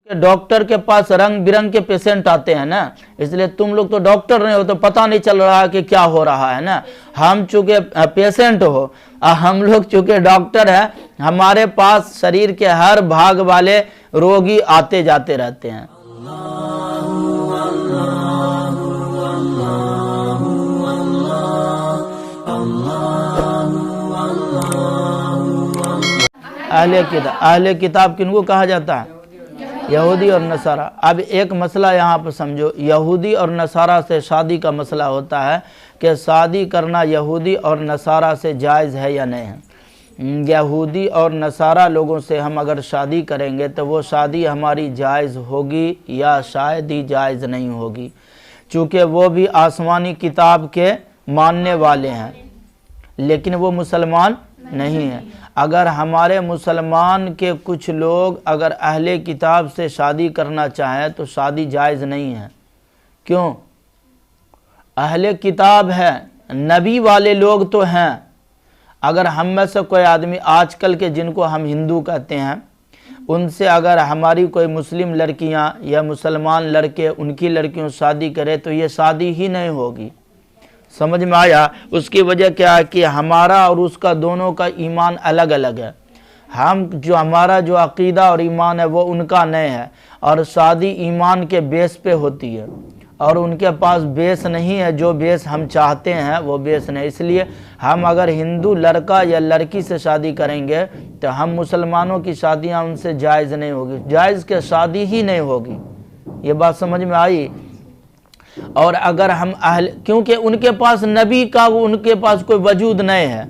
Doctor के पास रंग बिरंग के पेशेंट आते हैं ना, इसलिए तुम लोग तो डॉक्टर नहीं हो तो पता नहीं चल रहा कि क्या हो रहा है ना। हम चूंकि पेशेंट हो और हम लोग चूंकि डॉक्टर हैं, हमारे पास शरीर के हर भाग वाले रोगी आते जाते रहते हैं। अहले किताब किनको कहा जाता है? यहूदी और नसारा। अब एक मसला यहाँ पर समझो, यहूदी और नसारा से शादी का मसला होता है कि शादी करना यहूदी और नसारा से जायज़ है या नहीं है। यहूदी और नसारा लोगों से हम अगर शादी करेंगे तो वो शादी हमारी जायज़ होगी या शायद ही जायज़ नहीं होगी, चूँकि वो भी आसमानी किताब के मानने वाले हैं लेकिन वो मुसलमान नहीं है। अगर हमारे मुसलमान के कुछ लोग अगर अहले किताब से शादी करना चाहें तो शादी जायज़ नहीं है। क्यों? अहले किताब है, नबी वाले लोग तो हैं। अगर हम में से कोई आदमी आजकल के जिनको हम हिंदू कहते हैं उनसे अगर हमारी कोई मुस्लिम लड़कियां या मुसलमान लड़के उनकी लड़कियों से शादी करे तो ये शादी ही नहीं होगी। समझ में आया? उसकी वजह क्या है कि हमारा और उसका दोनों का ईमान अलग अलग है। हमारा जो अकीदा और ईमान है वो उनका नहीं है, और शादी ईमान के बेस पे होती है और उनके पास बेस नहीं है। जो बेस हम चाहते हैं वो बेस नहीं। इसलिए हम अगर हिंदू लड़का या लड़की से शादी करेंगे तो हम मुसलमानों की शादियां उनसे जायज़ नहीं होगी, जायज़ के शादी ही नहीं होगी। ये बात समझ में आई? और अगर हम क्योंकि उनके पास नबी का उनके पास कोई वजूद नहीं है,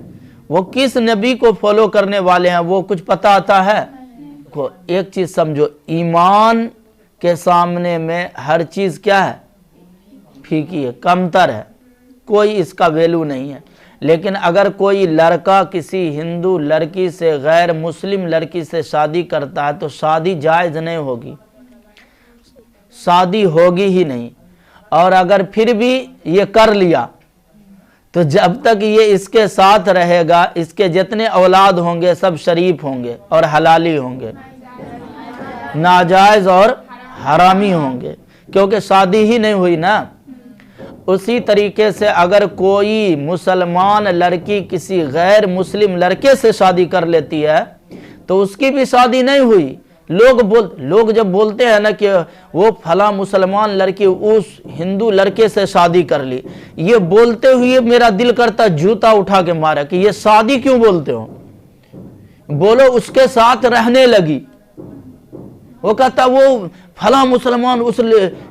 वो किस नबी को फॉलो करने वाले हैं वो कुछ पता आता है? एक चीज़ समझो, ईमान के सामने में हर चीज़ क्या है? फीकी है, कमतर है, कोई इसका वैल्यू नहीं है। लेकिन अगर कोई लड़का किसी हिंदू लड़की से गैर मुस्लिम लड़की से शादी करता है तो शादी जायज़ नहीं होगी, शादी होगी ही नहीं। और अगर फिर भी ये कर लिया तो जब तक ये इसके साथ रहेगा इसके जितने औलाद होंगे सब शरीफ होंगे और हलाली होंगे, नाजायज़ और हरामी होंगे, क्योंकि शादी ही नहीं हुई ना। उसी तरीके से अगर कोई मुसलमान लड़की किसी गैर मुस्लिम लड़के से शादी कर लेती है तो उसकी भी शादी नहीं हुई। लोग जब बोलते हैं ना कि वो फला मुसलमान लड़की उस हिंदू लड़के से शादी कर ली, ये बोलते हुए मेरा दिल करता जूता उठा के मारा कि ये शादी क्यों बोलते हो? बोलो उसके साथ रहने लगी। वो कहता वो फला मुसलमान उस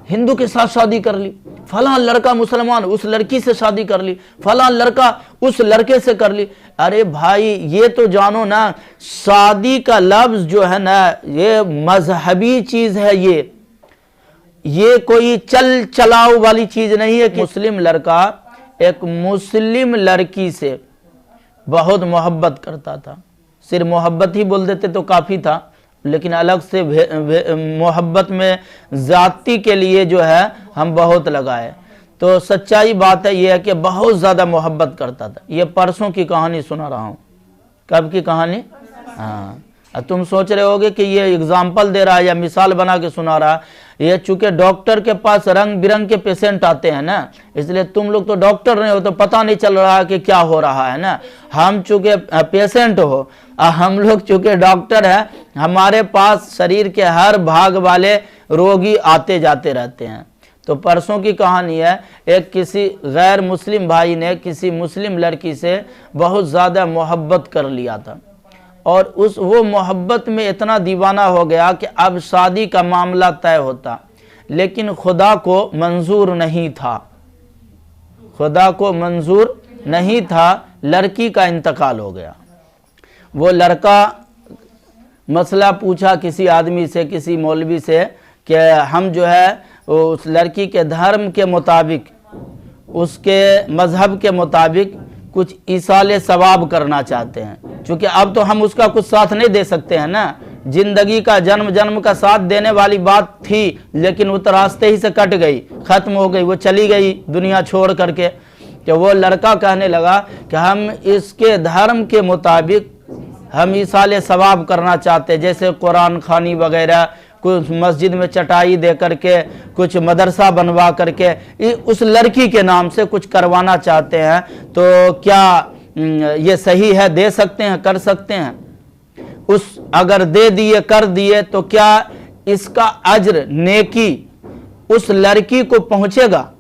हिंदू के साथ शादी कर ली, फला लड़का मुसलमान उस लड़की से शादी कर ली, फला लड़का उस लड़के से कर ली। अरे भाई ये तो जानो ना, शादी का लफ्ज जो है ना ये मजहबी चीज है। ये कोई चल चलाओ वाली चीज नहीं है कि मुस्लिम लड़का एक मुस्लिम लड़की से बहुत मोहब्बत करता था। सिर्फ मोहब्बत ही बोल देते तो काफी था, लेकिन अलग से मोहब्बत में जाति के लिए जो है हम बहुत लगाए। तो सच्चाई बात है ये है कि बहुत ज़्यादा मोहब्बत करता था। ये परसों की कहानी सुना रहा हूँ। कब की कहानी? हाँ, तुम सोच रहे होगे कि ये एग्जाम्पल दे रहा है या मिसाल बना के सुना रहा है। ये चूंकि डॉक्टर के पास रंग बिरंग के पेशेंट आते हैं ना, इसलिए तुम लोग तो डॉक्टर नहीं हो तो पता नहीं चल रहा कि क्या हो रहा है ना। हम चूंकि पेशेंट हो हम लोग चूंकि डॉक्टर हैं, हमारे पास शरीर के हर भाग वाले रोगी आते जाते रहते हैं। तो परसों की कहानी है, एक किसी गैर मुस्लिम भाई ने किसी मुस्लिम लड़की से बहुत ज़्यादा मोहब्बत कर लिया था और वो मोहब्बत में इतना दीवाना हो गया कि अब शादी का मामला तय होता, लेकिन खुदा को मंजूर नहीं था। खुदा को मंजूर नहीं था, लड़की का इंतकाल हो गया। वो लड़का मसला पूछा किसी आदमी से, किसी मौलवी से कि हम जो है उस लड़की के धर्म के मुताबिक, उसके मज़हब के मुताबिक कुछ ईसाले सवाब करना चाहते हैं। क्योंकि अब तो हम उसका कुछ साथ नहीं दे सकते हैं ना, जिंदगी का जन्म जन्म का साथ देने वाली बात थी, लेकिन वो तो रास्ते ही से कट गई, ख़त्म हो गई, वो चली गई दुनिया छोड़ करके। तो वो लड़का कहने लगा कि हम इसके धर्म के मुताबिक हम ईसाले सवाब करना चाहते, जैसे कुरान खानी वगैरह कुछ मस्जिद में चटाई दे करके, कुछ मदरसा बनवा करके उस लड़की के नाम से कुछ करवाना चाहते हैं, तो क्या ये सही है? दे सकते हैं, कर सकते हैं? उस अगर दे दिए, कर दिए, तो क्या इसका अज्र, नेकी उस लड़की को पहुंचेगा?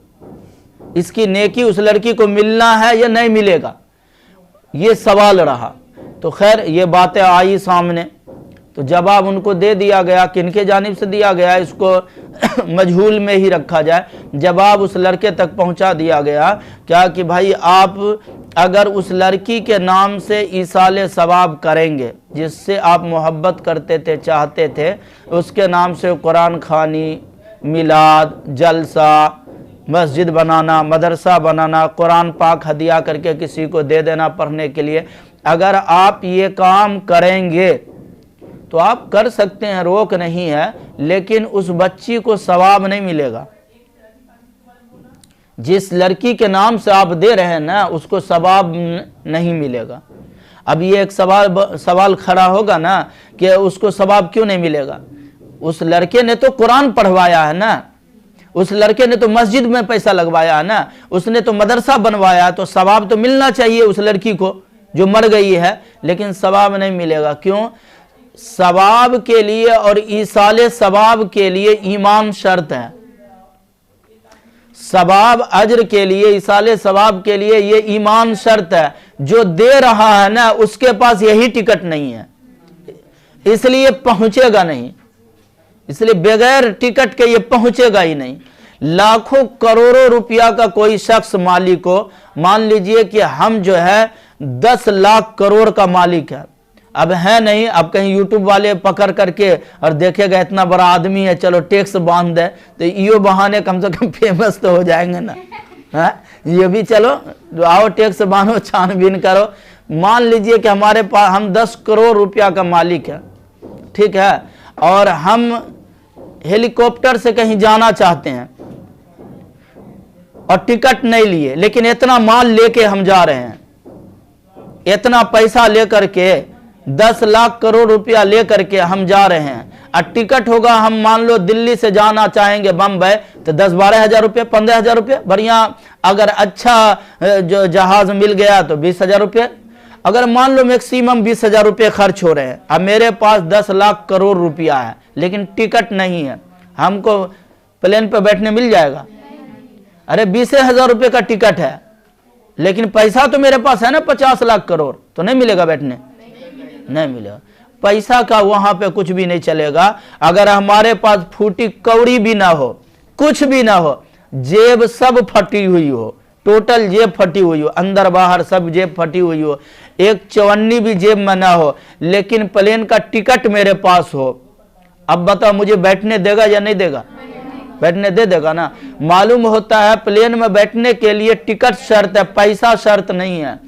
इसकी नेकी उस लड़की को मिलना है या नहीं मिलेगा? ये सवाल रहा। तो खैर ये बातें आई सामने, तो जवाब उनको दे दिया गया। किनके जानिब से दिया गया इसको मजहूल में ही रखा जाए। जवाब उस लड़के तक पहुंचा दिया गया क्या कि भाई आप अगर उस लड़की के नाम से ईसाले सवाब करेंगे, जिससे आप मोहब्बत करते थे, चाहते थे, उसके नाम से कुरान खानी, मिलाद, जलसा, मस्जिद बनाना, मदरसा बनाना, कुरान पाक हदिया करके किसी को दे देना पढ़ने के लिए, अगर आप ये काम करेंगे तो आप कर सकते हैं, रोक नहीं है, लेकिन उस बच्ची को सवाब नहीं मिलेगा। जिस लड़की के नाम से आप दे रहे हैं ना, उसको सवाब नहीं मिलेगा। अब ये एक सवाल खड़ा होगा ना कि उसको सवाब क्यों नहीं मिलेगा? उस लड़के ने तो कुरान पढ़वाया है ना, उस लड़के ने तो मस्जिद में पैसा लगवाया है ना, उसने तो मदरसा बनवाया, तो सवाब तो मिलना चाहिए उस लड़की को जो मर गई है, लेकिन सवाब नहीं मिलेगा। क्यों? सवाब के लिए और ईसाले सवाब के लिए ईमान शर्त है। सवाब अज्र के लिए, ईसाले सवाब के लिए ये ईमान शर्त है। जो दे रहा है ना उसके पास यही टिकट नहीं है, इसलिए पहुंचेगा नहीं, इसलिए बगैर टिकट के ये पहुंचेगा ही नहीं। लाखों करोड़ों रुपया का कोई शख्स मालिक हो, मान लीजिए कि हम जो है 10 लाख करोड़ का मालिक है, अब है नहीं, अब कहीं यूट्यूब वाले पकड़ करके और देखेगा इतना बड़ा आदमी है, चलो टैक्स बांध दे, तो यो बहाने कम से कम फेमस तो हो जाएंगे ना। है ये भी चलो आओ टैक्स बांधो, छानबीन करो। मान लीजिए कि हमारे पास हम 10 करोड़ रुपया का मालिक है, ठीक है, और हम हेलीकॉप्टर से कहीं जाना चाहते हैं और टिकट नहीं लिए, लेकिन इतना माल लेके हम जा रहे हैं, इतना पैसा लेकर के 10 लाख करोड़ रुपया लेकर के हम जा रहे हैं, और टिकट होगा, हम मान लो दिल्ली से जाना चाहेंगे बम्बई, तो 10-12 हजार रुपये, 15 हजार रुपये, बढ़िया अगर अच्छा जो जहाज मिल गया तो 20 हजार रुपये, अगर मान लो मैक्सिमम 20 हजार रुपये खर्च हो रहे हैं। अब मेरे पास 10 लाख करोड़ रुपया है लेकिन टिकट नहीं है, हमको प्लेन पे बैठने मिल जाएगा? अरे 20 हजार रुपये का टिकट है, लेकिन पैसा तो मेरे पास है ना 50 लाख करोड़, तो नहीं मिलेगा बैठने? नहीं मिलेगा। पैसा का वहां पे कुछ भी नहीं चलेगा अगर हमारे पास फूटी कौड़ी भी ना हो, कुछ भी ना हो, जेब सब फटी हुई हो, टोटल जेब फटी हुई हो, अंदर बाहर सब जेब फटी हुई हो, एक चवन्नी भी जेब में ना हो, लेकिन प्लेन का टिकट मेरे पास हो। अब बताओ मुझे बैठने देगा या नहीं देगा? बैठने दे देगा ना। मालूम होता है प्लेन में बैठने के लिए टिकट शर्त है, पैसा शर्त नहीं है।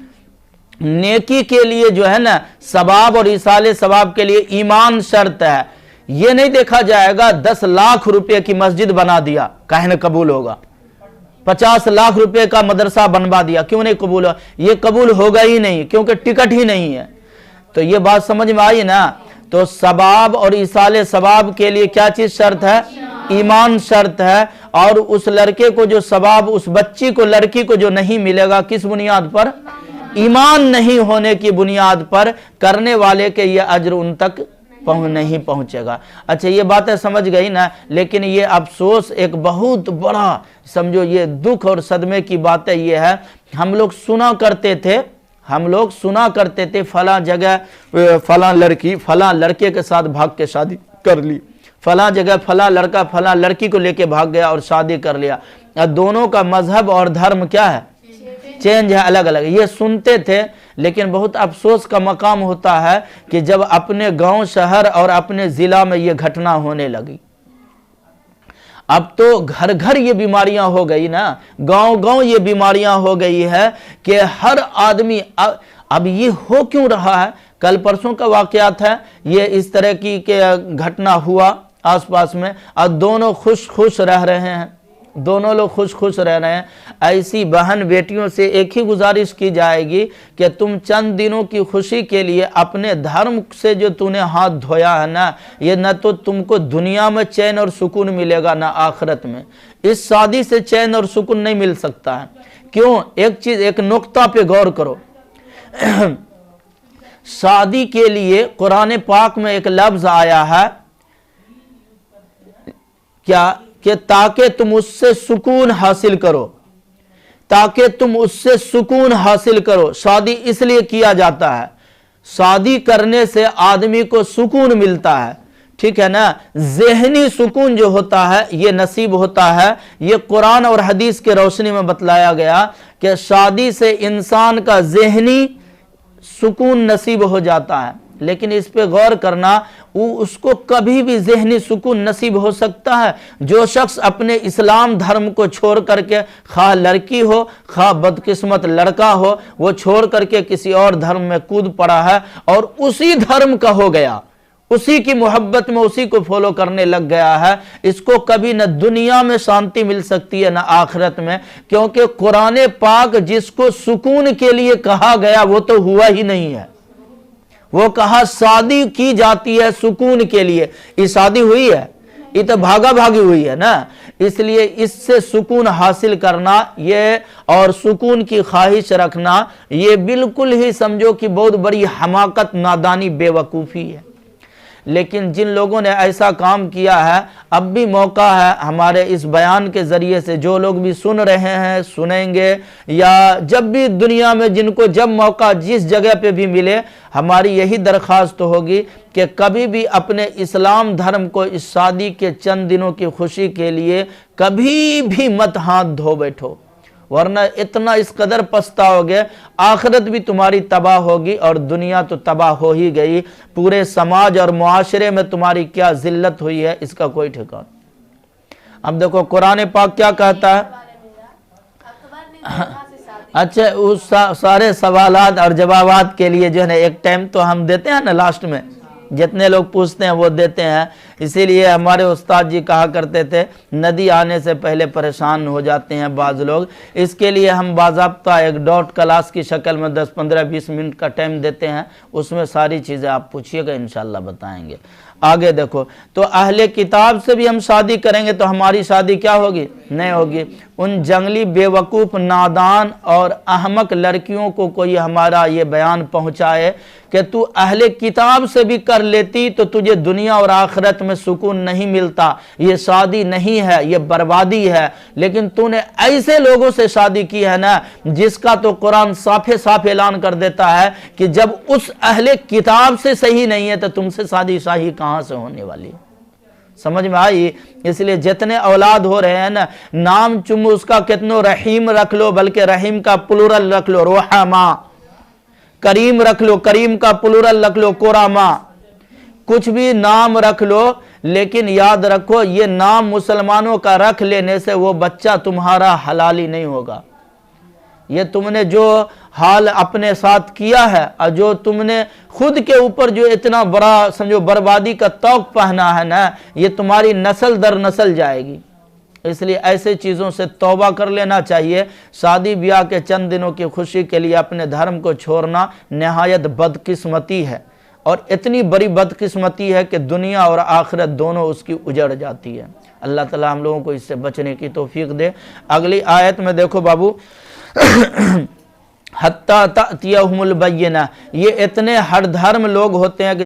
नेकी के लिए जो है ना, सवाब और इसाले सवाब के लिए ईमान शर्त है। ये नहीं देखा जाएगा 10 लाख रुपए की मस्जिद बना दिया काहे न कबूल होगा, 50 लाख रुपए का मदरसा बनवा दिया, क्यों नहीं कबूल होगा? ये कबूल होगा ही नहीं, क्योंकि टिकट ही नहीं है। तो ये बात समझ में आई ना। तो सवाब और इसाले सवाब के लिए क्या चीज शर्त है? ईमान शर्त है। और उस लड़के को जो सवाब, उस बच्ची को, लड़की को जो नहीं मिलेगा, किस बुनियाद पर? ईमान नहीं होने की बुनियाद पर करने वाले के ये अज्र उन तक नहीं पहुंचेगा। अच्छा ये बातें समझ गई ना। लेकिन ये अफसोस, एक बहुत बड़ा समझो ये दुख और सदमे की बात ये है, हम लोग सुना करते थे फलां जगह फलां लड़की फलां लड़के के साथ भाग के शादी कर ली, फलां जगह फलां लड़का फलां लड़की को लेके भाग गया और शादी कर लिया। दोनों का मजहब और धर्म क्या है? चेंज है, अलग अलग। ये सुनते थे, लेकिन बहुत अफसोस का मकाम होता है कि जब अपने गांव, शहर और अपने जिला में ये घटना होने लगी। अब तो घर घर ये बीमारियां हो गई ना, गांव गांव ये बीमारियां हो गई है कि हर आदमी अब ये हो क्यों रहा है? कल परसों का वाकयात है, ये इस तरह की घटना हुआ आसपास में, और दोनों खुश खुश रह रहे हैं, دونوں لوگ خوش خوش رہ رہے ہیں۔ ایسی بہن بیٹیوں سے ایک ہی گزارش کی جائے گی کہ تم چند دنوں کی خوشی کے لیے اپنے دھرم سے جو تو نے ہاتھ دھویا ہے نا، یہ نہ تو تم کو دنیا میں چین اور سکون ملے گا نہ آخرت میں۔ اس شادی سے چین اور سکون نہیں مل سکتا ہے۔ کیوں؟ ایک نقطہ پہ غور کرو۔ شادی کے لیے قرآن پاک میں ایک لفظ آیا ہے کیا کہ تاکہ تم اس سے سکون حاصل کرو، تاکہ تم اس سے سکون حاصل کرو۔ شادی اس لیے کیا جاتا ہے، شادی کرنے سے آدمی کو سکون ملتا ہے، ٹھیک ہے نا۔ ذہنی سکون جو ہوتا ہے یہ نصیب ہوتا ہے۔ یہ قرآن اور حدیث کے روشنی میں بتلایا گیا کہ شادی سے انسان کا ذہنی سکون نصیب ہو جاتا ہے، لیکن اس پہ غور کرنا، اس کو کبھی بھی ذہنی سکون نصیب ہو سکتا ہے جو شخص اپنے اسلام دھرم کو چھوڑ کر کے، خواہ لڑکی ہو خواہ بدقسمت لڑکا ہو، وہ چھوڑ کر کے کسی اور دھرم میں کود پڑا ہے اور اسی دھرم کا ہو گیا، اسی کی محبت میں اسی کو فالو کرنے لگ گیا ہے۔ اس کو کبھی نہ دنیا میں شانتی مل سکتی ہے نہ آخرت میں، کیونکہ قرآن پاک جس کو سکون کے لیے کہا گیا وہ تو ہوا ہی نہیں ہے۔ وہ کہا شادی کی جاتی ہے سکون کے لیے، یہ شادی ہوئی ہے، یہ تو بھاگا بھاگی ہوئی ہے نا۔ اس لیے اس سے سکون حاصل کرنا یہ اور سکون کی خواہش رکھنا یہ بالکل ہی سمجھو کہ بہت بڑی حماقت، نادانی، بے وقوفی ہے۔ لیکن جن لوگوں نے ایسا کام کیا ہے، اب بھی موقع ہے ہمارے اس بیان کے ذریعے سے، جو لوگ بھی سن رہے ہیں، سنیں گے، یا جب بھی دنیا میں جن کو جب موقع جس جگہ پہ بھی ملے، ہماری یہی درخواست ہوگی کہ کبھی بھی اپنے اسلام دھرم کو اس شادی کے چند دنوں کی خوشی کے لیے کبھی بھی مت ہاتھ دھو بیٹھو، ورنہ اتنا اس قدر پچھتاؤ گے، آخرت بھی تمہاری تباہ ہوگی اور دنیا تو تباہ ہو ہی گئی، پورے سماج اور معاشرے میں تمہاری کیا ذلت ہوئی ہے اس کا کوئی ٹھکانہ۔ اب دیکھو قرآن پاک کیا کہتا ہے۔ اچھا، اس سارے سوالات اور جوابات کے لیے جو ہے نا ایک ٹائم تو ہم دیتے ہیں نا، لاسٹ میں جتنے لوگ پوچھتے ہیں وہ دیتے ہیں۔ اسی لیے ہمارے استاد جی کہا کرتے تھے ندی آنے سے پہلے پریشان ہو جاتے ہیں بعض لوگ، اس کے لیے ہم باضابطہ ایک ڈاٹ کلاس کی شکل میں 10 15 20 منٹ کا ٹائم دیتے ہیں، اس میں ساری چیزیں آپ پوچھیے گا، انشاءاللہ بتائیں گے۔ آگے دیکھو، تو اہل کتاب سے بھی ہم شادی کریں گے تو ہماری شادی کیا ہوگی؟ نہیں ہوگی۔ ان جنگلی بے وقوف، نادان اور احمق لڑکیوں کو کوئی ہمارا یہ بیان پہنچائے کہ تو اہل کتاب سے بھی کر لیتی تو تجھے دنیا اور آخرت میں سکون نہیں ملتا، یہ شادی نہیں ہے، یہ بربادی ہے، لیکن تو نے ایسے لوگوں سے شادی کی ہے نا جس کا تو قرآن صاف صاف اعلان کر دیتا ہے کہ جب اس اہل کتاب سے صحیح نہیں ہے تو تم سے شادی صحیح کہاں سے ہونے والی؟ سمجھ میں آئی؟ اس لیے جتنے اولاد ہو رہے ہیں نا، نام چمو اس کا کتنو رحیم رکھ لو، بلکہ رحیم کا پلورل رکھ لو رحمہ، کریم رکھ لو، کریم کا پلورل رکھ لو کرامہ، کچھ بھی نام رکھ لو، لیکن یاد رکھو یہ نام مسلمانوں کا رکھ لینے سے وہ بچہ تمہارا حلالی نہیں ہوگا۔ یہ تم نے جو حال اپنے ساتھ کیا ہے اور جو تم نے خود کے اوپر جو اتنا بڑا سمجھو بربادی کا طوق پہنا ہے نا، یہ تمہاری نسل در نسل جائے گی۔ اس لیے ایسے چیزوں سے توبہ کر لینا چاہیے۔ شادی بیاہ کے چند دنوں کی خوشی کے لیے اپنے دھرم کو چھوڑنا نہایت بدقسمتی ہے، اور اتنی بڑی بدقسمتی ہے کہ دنیا اور آخرت دونوں اس کی اجڑ جاتی ہے۔ اللہ تعالیٰ ہم لوگوں کو اس سے بچنے کی توفیق دے۔ اگلی آیت میں دیکھو بابو، حتی تأتیہم البینہ، یہ اتنے ہر دھرم لوگ ہوتے ہیں کہ